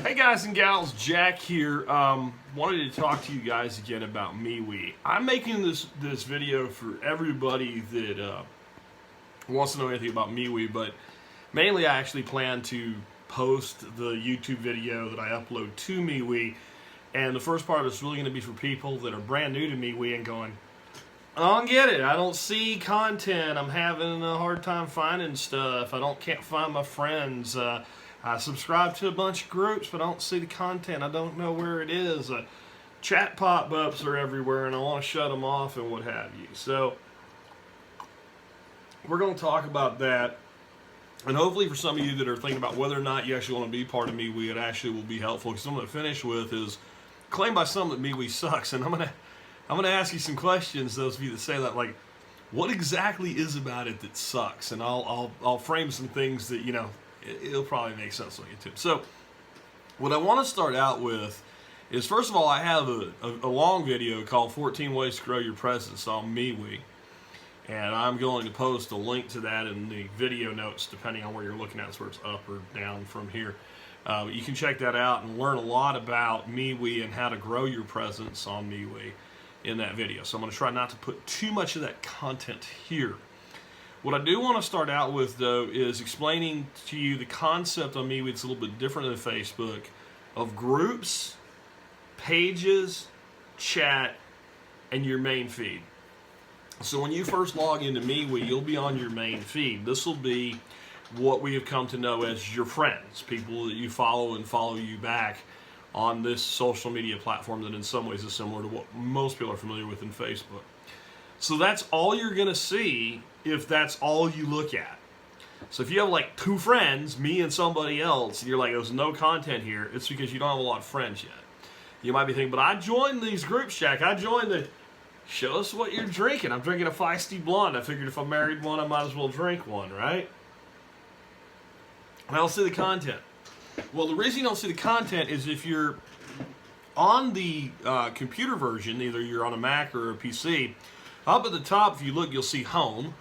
Hey guys and gals, Jack here. Wanted to talk to you guys again about MeWe. I'm making this video for everybody that wants to know anything about MeWe, but mainly I actually plan to post the YouTube video that I upload to MeWe, and the first part of it's really going to be for people that are brand new to MeWe and going, I don't get it. I don't see content. I'm having a hard time finding stuff. Can't find my friends. I subscribe to a bunch of groups, but I don't see the content. I don't know where it is. Chat pop-ups are everywhere, and I want to shut them off and what have you. So we're going to talk about that. And hopefully for some of you that are thinking about whether or not you actually want to be part of MeWe, it actually will be helpful. Because I'm going to finish with is claimed by some that MeWe sucks. And I'm going to ask you some questions, those of you that say that, like, what exactly is about it that sucks? And I'll frame some things that, you know, it'll probably make sense on YouTube. So what I want to start out with is, first of all, I have a long video called 14 Ways to Grow Your Presence on MeWe. And I'm going to post a link to that in the video notes, depending on where you're looking at, so it's up or down from here. You can check that out and learn a lot about MeWe and how to grow your presence on MeWe in that video. So I'm going to try not to put too much of that content here. What I do want to start out with, though, is explaining to you the concept on MeWe. It's a little bit different than Facebook, of groups, pages, chat, and your main feed. So when you first log into MeWe, you'll be on your main feed. This will be what we have come to know as your friends, people that you follow and follow you back on this social media platform that in some ways is similar to what most people are familiar with in Facebook. So that's all you're going to see if that's all you look at. So if you have like two friends, me and somebody else, and you're like, there's no content here, it's because you don't have a lot of friends yet. You might be thinking, but I joined these groups, Jack. I joined the, show us what you're drinking. I'm drinking a feisty blonde. I figured if I married one, I might as well drink one, right? I don't see the content. Well, the reason you don't see the content is if you're on the computer version, either you're on a Mac or a PC, up at the top, if you look, you'll see Home.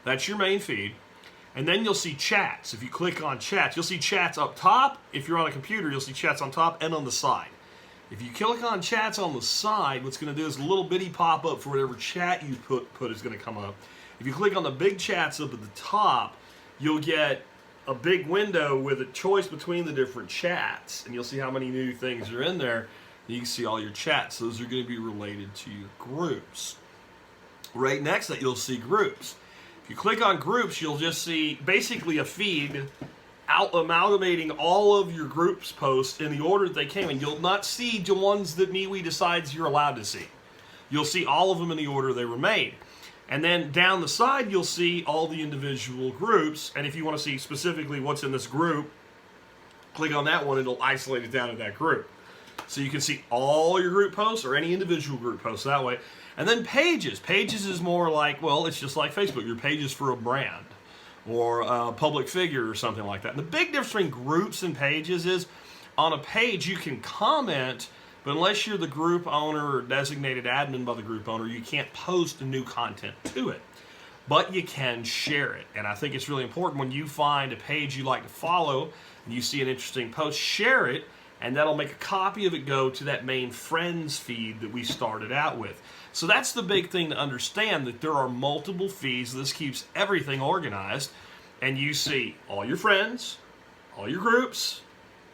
That's your main feed. And then you'll see Chats. If you click on Chats, you'll see Chats up top. If you're on a computer, you'll see Chats on top and on the side. If you click on Chats on the side, what's going to do is a little bitty pop-up for whatever chat you put is going to come up. If you click on the big chats up at the top, you'll get a big window with a choice between the different chats. And you'll see how many new things are in there. You can see all your chats. Those are going to be related to your groups. Right next to that, you'll see groups. If you click on groups, you'll just see basically a feed amalgamating all of your groups posts in the order that they came in. You'll not see the ones that MeWe decides you're allowed to see. You'll see all of them in the order they were made. And then down the side, you'll see all the individual groups. And if you want to see specifically what's in this group, click on that one, it'll isolate it down to that group. So you can see all your group posts or any individual group posts that way. And then pages. Pages is more like, well, it's just like Facebook. Your page is for a brand or a public figure or something like that. And the big difference between groups and pages is on a page you can comment, but unless you're the group owner or designated admin by the group owner, you can't post new content to it. But you can share it. And I think it's really important when you find a page you like to follow and you see an interesting post, share it, and that'll make a copy of it go to that main friends feed that we started out with. So that's the big thing to understand, that there are multiple feeds. This keeps everything organized, and you see all your friends, all your groups,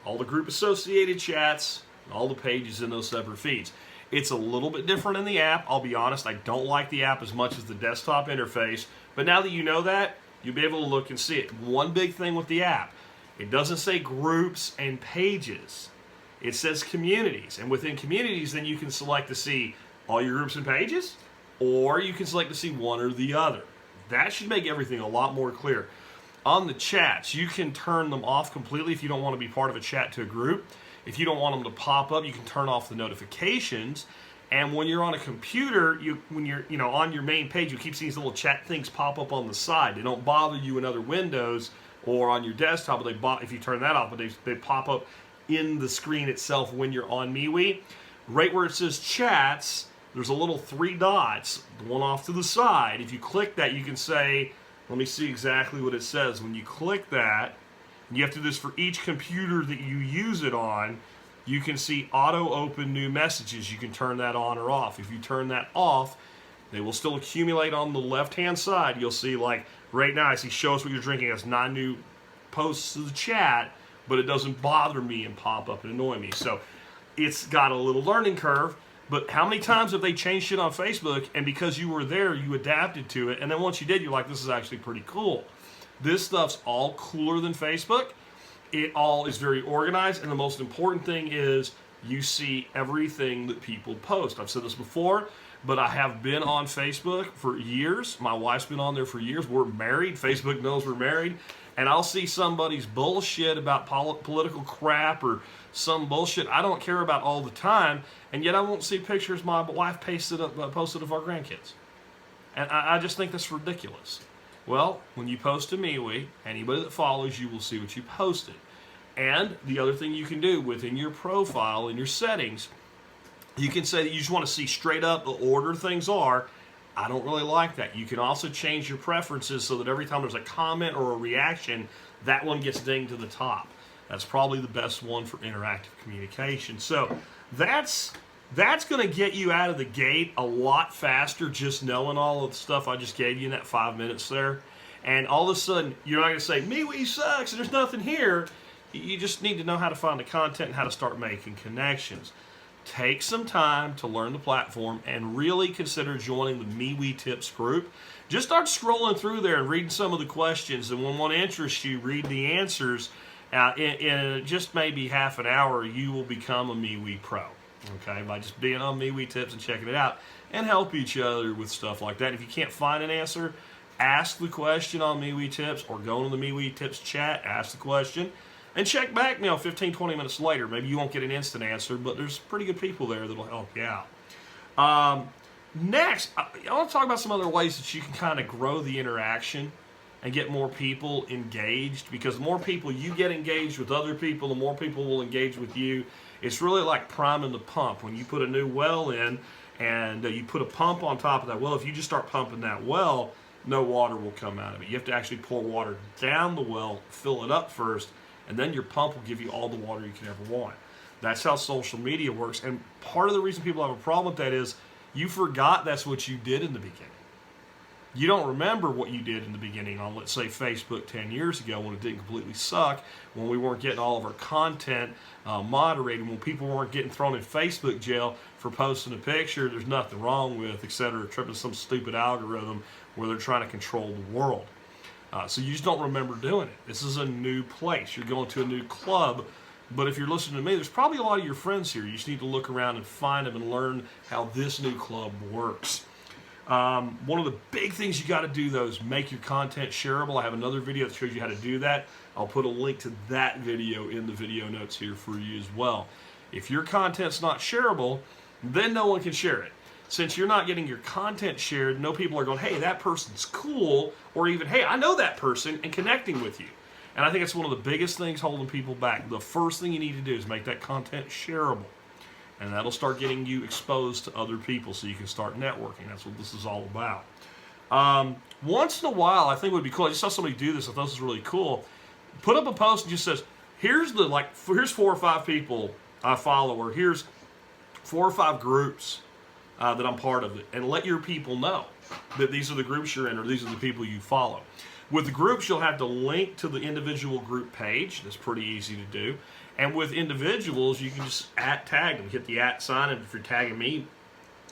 all the group associated chats, and all the pages in those separate feeds. It's a little bit different in the app. I'll be honest, I don't like the app as much as the desktop interface, but now that you know that, you'll be able to look and see it. One big thing with the app, it doesn't say groups and pages. It says communities, and within communities, then you can select to see all your groups and pages, or you can select to see one or the other. That should make everything a lot more clear. On the chats, you can turn them off completely if you don't want to be part of a chat to a group. If you don't want them to pop up, you can turn off the notifications. And when you're on a computer, when you're on your main page, you keep seeing these little chat things pop up on the side. They don't bother you in other windows or on your desktop, but if you turn that off, but they pop up in the screen itself when you're on MeWe. Right where it says chats, there's a little 3 dots, the one off to the side. If you click that, you can say, let me see exactly what it says. When you click that, And you have to do this for each computer that you use it on. You can see auto open new messages. You can turn that on or off. If you turn that off, they will still accumulate on the left-hand side. You'll see, like, right now I see show us what you're drinking. It has 9 new posts to the chat, but it doesn't bother me and pop up and annoy me. So it's got a little learning curve. But how many times have they changed shit on Facebook, and because you were there, you adapted to it, and then once you did, you're like, this is actually pretty cool. This stuff's all cooler than Facebook. It all is very organized, and the most important thing is you see everything that people post. I've said this before, but I have been on Facebook for years. My wife's been on there for years. We're married. Facebook knows we're married. And I'll see somebody's bullshit about political crap or some bullshit I don't care about all the time, and yet I won't see pictures my wife posted of our grandkids. And I just think that's ridiculous. Well, when you post to MeWe, anybody that follows you will see what you posted. And the other thing you can do within your profile, in your settings, you can say that you just want to see straight up the order things are. I don't really like that. You can also change your preferences so that every time there's a comment or a reaction, that one gets dinged to the top. That's probably the best one for interactive communication. So that's going to get you out of the gate a lot faster, just knowing all of the stuff I just gave you in that 5 minutes there. And all of a sudden, you're not going to say, MeWe sucks and there's nothing here. You just need to know how to find the content and how to start making connections. Take some time to learn the platform and really consider joining the MeWe Tips group. Just start scrolling through there and reading some of the questions, and when one interests you, read the answers. In just maybe half an hour, you will become a MeWe pro, okay, by just being on MeWe Tips and checking it out, and help each other with stuff like that. If you can't find an answer, ask the question on MeWe Tips, or go into the MeWe Tips chat, ask the question, and check back 15, 20 minutes later. Maybe you won't get an instant answer, but there's pretty good people there that'll help you out. Next, I want to talk about some other ways that you can kind of grow the interaction and get more people engaged, because the more people you get engaged with other people, the more people will engage with you. It's really like priming the pump. When you put a new well in and you put a pump on top of that well, if you just start pumping that well, no water will come out of it. You have to actually pour water down the well, fill it up first, and then your pump will give you all the water you can ever want. That's how social media works. And part of the reason people have a problem with that is you forgot that's what you did in the beginning. You don't remember what you did in the beginning on, let's say, Facebook 10 years ago, when it didn't completely suck, when we weren't getting all of our content moderated, when people weren't getting thrown in Facebook jail for posting a picture there's nothing wrong with, etc., tripping some stupid algorithm where they're trying to control the world. So you just don't remember doing it. This is a new place. You're going to a new club. But if you're listening to me, there's probably a lot of your friends here. You just need to look around and find them and learn how this new club works. One of the big things you got to do, though, is make your content shareable. I have another video that shows you how to do that. I'll put a link to that video in the video notes here for you as well. If your content's not shareable, then no one can share it. Since you're not getting your content shared, no people are going, hey, that person's cool, or even, hey, I know that person, and connecting with you. And I think it's one of the biggest things holding people back. The first thing you need to do is make that content shareable. And that'll start getting you exposed to other people so you can start networking. That's what this is all about. Once in a while, I think it would be cool. I just saw somebody do this. I thought this was really cool. Put up a post and just says, here's 4 or 5 people I follow, or here's 4 or 5 groups that I'm part of it, and let your people know that these are the groups you're in, or these are the people you follow. With the groups, you'll have to link to the individual group page. That's pretty easy to do. And with individuals, you can just tag them. Hit the @ sign, and if you're tagging me,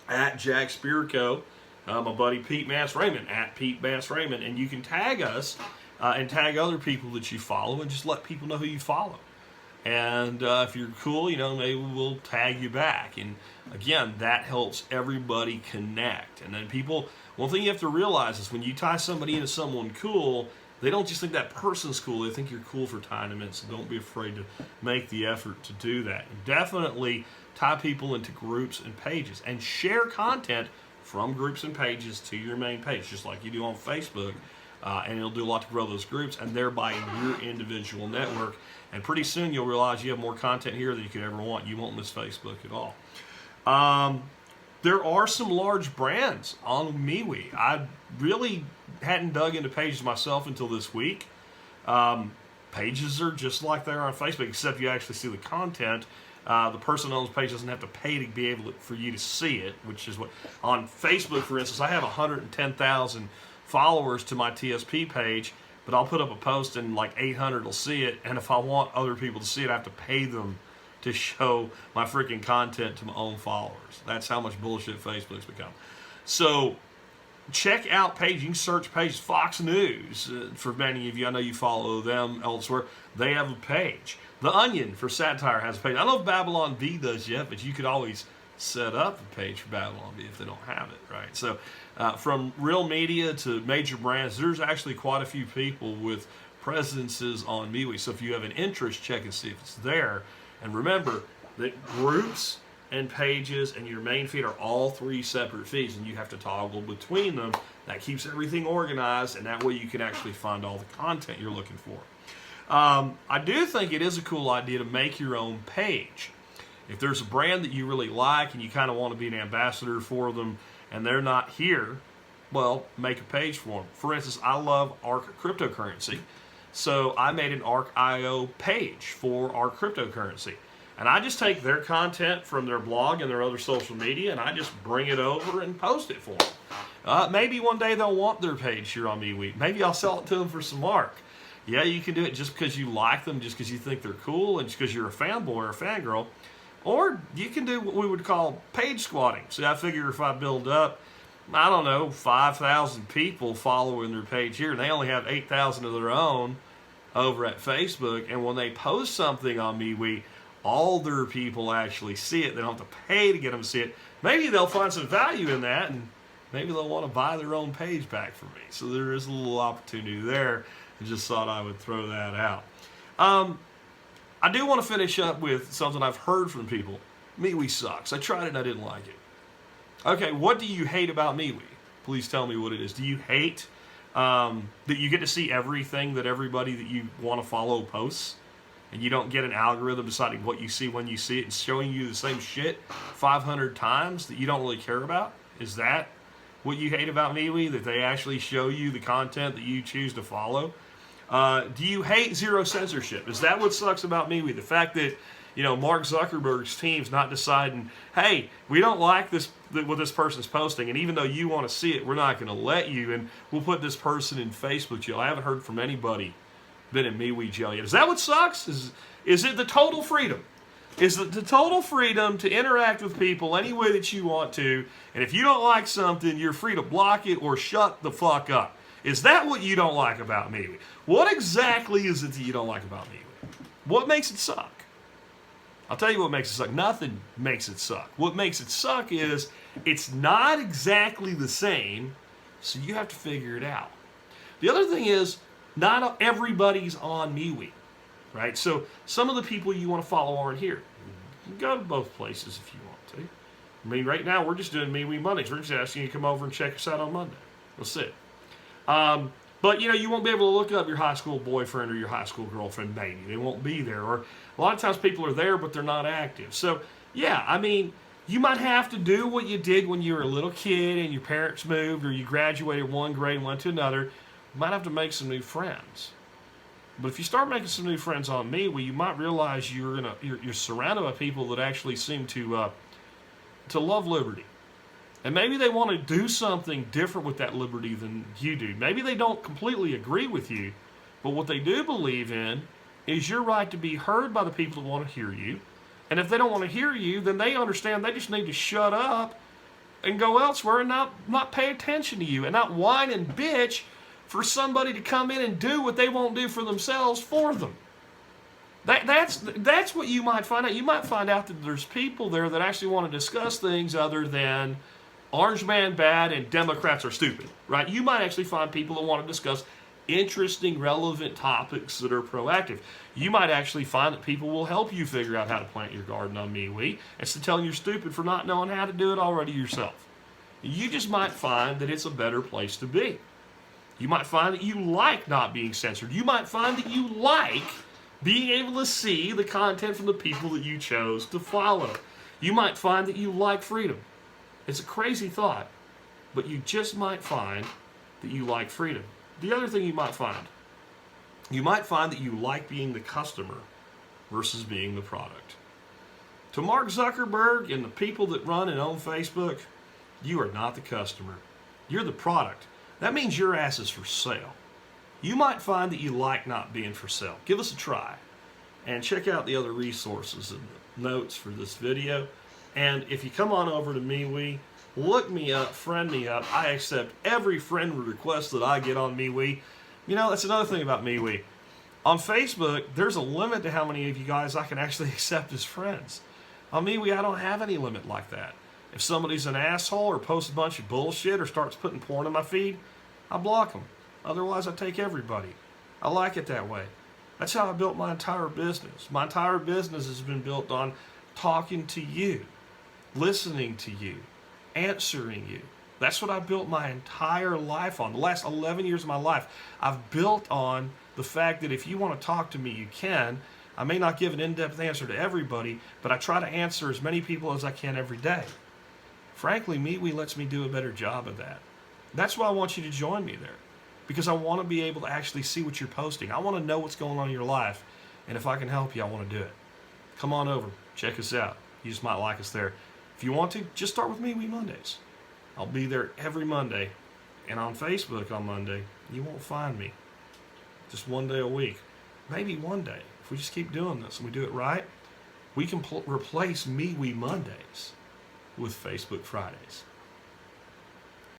@Jack Spirko, my buddy Pete Mass Raymond, @Pete Mass Raymond, and you can tag us and tag other people that you follow, and just let people know who you follow. And if you're cool, maybe we'll tag you back. And again, that helps everybody connect. And then one thing you have to realize is when you tie somebody into someone cool, they don't just think that person's cool, they think you're cool for tying them in. So don't be afraid to make the effort to do that. And definitely tie people into groups and pages, and share content from groups and pages to your main page, just like you do on Facebook. And it'll do a lot to grow those groups and thereby your individual network. And pretty soon you'll realize you have more content here than you could ever want. You won't miss Facebook at all. There are some large brands on MeWe. I really hadn't dug into pages myself until this week. Pages are just like they are on Facebook, except you actually see the content. The person who owns the page doesn't have to pay to be able for you to see it, which is what on Facebook, for instance, I have 110,000 followers to my TSP page, but I'll put up a post and like 800 will see it, and if I want other people to see it, I have to pay them to show my freaking content to my own followers. That's how much bullshit Facebook's become. So check out pages. You can search pages. Fox News, for many of you, I know you follow them elsewhere, they have a page. The Onion for satire has a page. I don't know if Babylon Bee does yet, but you could always set up a page for Babylon Bee if they don't have it, right? So from real media to major brands, there's actually quite a few people with presences on MeWe. So if you have an interest, check and see if it's there. And remember that groups and pages and your main feed are all three separate feeds, and you have to toggle between them. That keeps everything organized, and that way you can actually find all the content you're looking for. I do think it is a cool idea to make your own page. If there's a brand that you really like and you kind of want to be an ambassador for them and they're not here, well, make a page for them. For instance, I love ARC cryptocurrency, so I made an ARC.io page for ARC cryptocurrency. And I just take their content from their blog and their other social media, and I just bring it over and post it for them. Maybe one day they'll want their page here on MeWe. Maybe I'll sell it to them for some ARC. Yeah, you can do it just because you like them, just because you think they're cool, and just because you're a fanboy or a fangirl. Or you can do what we would call page squatting. So I figure if I build up, I don't know, 5,000 people following their page here, and they only have 8,000 of their own over at Facebook, and when they post something on MeWe, all their people actually see it. They don't have to pay to get them to see it. Maybe they'll find some value in that, and maybe they'll want to buy their own page back from me. So there is a little opportunity there. I just thought I would throw that out. I do want to finish up with something I've heard from people. MeWe sucks. I tried it and I didn't like it. Okay, what do you hate about MeWe? Please tell me what it is. Do you hate that you get to see everything that everybody that you want to follow posts? And you don't get an algorithm deciding what you see when you see it and showing you the same shit 500 times that you don't really care about? Is that what you hate about MeWe? That they actually show you the content that you choose to follow? Do you hate zero censorship? Is that what sucks about MeWe? The fact that, you know, Mark Zuckerberg's team's not deciding, hey, we don't like this, what this person's posting, and even though you want to see it, we're not going to let you, and we'll put this person in Facebook jail. I haven't heard from anybody been in MeWe jail yet. Is that what sucks? Is it the total freedom? Is it the total freedom to interact with people any way that you want to, and if you don't like something, you're free to block it or shut the fuck up? Is that what you don't like about MeWe? What exactly is it that you don't like about MeWe? What makes it suck? I'll tell you what makes it suck. Nothing makes it suck. What makes it suck is it's not exactly the same, so you have to figure it out. The other thing is, not everybody's on MeWe, right? So some of the people you want to follow aren't here. You can go to both places if you want to. I mean, right now we're just doing MeWe Mondays. We're just asking you to come over and check us out on Monday. That's it. But, you know, you won't be able to look up your high school boyfriend or your high school girlfriend, maybe. They won't be there. Or a lot of times people are there, but they're not active. So, yeah, I mean, you might have to do what you did when you were a little kid and your parents moved or you graduated one grade and went to another. You might have to make some new friends. But if you start making some new friends on MeWe, you might realize you're surrounded by people that actually seem to love liberty. And maybe they want to do something different with that liberty than you do. Maybe they don't completely agree with you, but what they do believe in is your right to be heard by the people that want to hear you. And if they don't want to hear you, then they understand they just need to shut up and go elsewhere and not pay attention to you and not whine and bitch for somebody to come in and do what they won't do for themselves for them. That's what you might find out. You might find out that there's people there that actually want to discuss things other than Orange Man bad and Democrats are stupid, right? You might actually find people that want to discuss interesting, relevant topics that are proactive. You might actually find that people will help you figure out how to plant your garden on MeWe instead of telling you're stupid for not knowing how to do it already yourself. You just might find that it's a better place to be. You might find that you like not being censored. You might find that you like being able to see the content from the people that you chose to follow. You might find that you like freedom. It's a crazy thought, but you just might find that you like freedom. The other thing you might find you might find that you like being the customer versus being the product. To Mark Zuckerberg and the people that run and own Facebook, you are not the customer. You're the product. That means your ass is for sale. You might find that you like not being for sale. Give us a try. And check out the other resources and the notes for this video. And if you come on over to MeWe, look me up, friend me up. I accept every friend request that I get on MeWe. You know, that's another thing about MeWe. On Facebook, there's a limit to how many of you guys I can actually accept as friends. On MeWe, I don't have any limit like that. If somebody's an asshole or posts a bunch of bullshit or starts putting porn in my feed, I block them. Otherwise, I take everybody. I like it that way. That's how I built my entire business. My entire business has been built on talking to you, listening to you, answering you. That's what I built my entire life on. The last 11 years of my life, I've built on the fact that if you want to talk to me, you can. I may not give an in-depth answer to everybody, but I try to answer as many people as I can every day. Frankly, MeWe lets me do a better job of that. That's why I want you to join me there, because I want to be able to actually see what you're posting. I want to know what's going on in your life, and if I can help you, I want to do it. Come on over. Check us out. You just might like us there. If you want to, just start with MeWe Mondays. I'll be there every Monday, and on Facebook on Monday, you won't find me. Just one day a week. Maybe one day, if we just keep doing this and we do it right, we can replace MeWe Mondays with Facebook Fridays.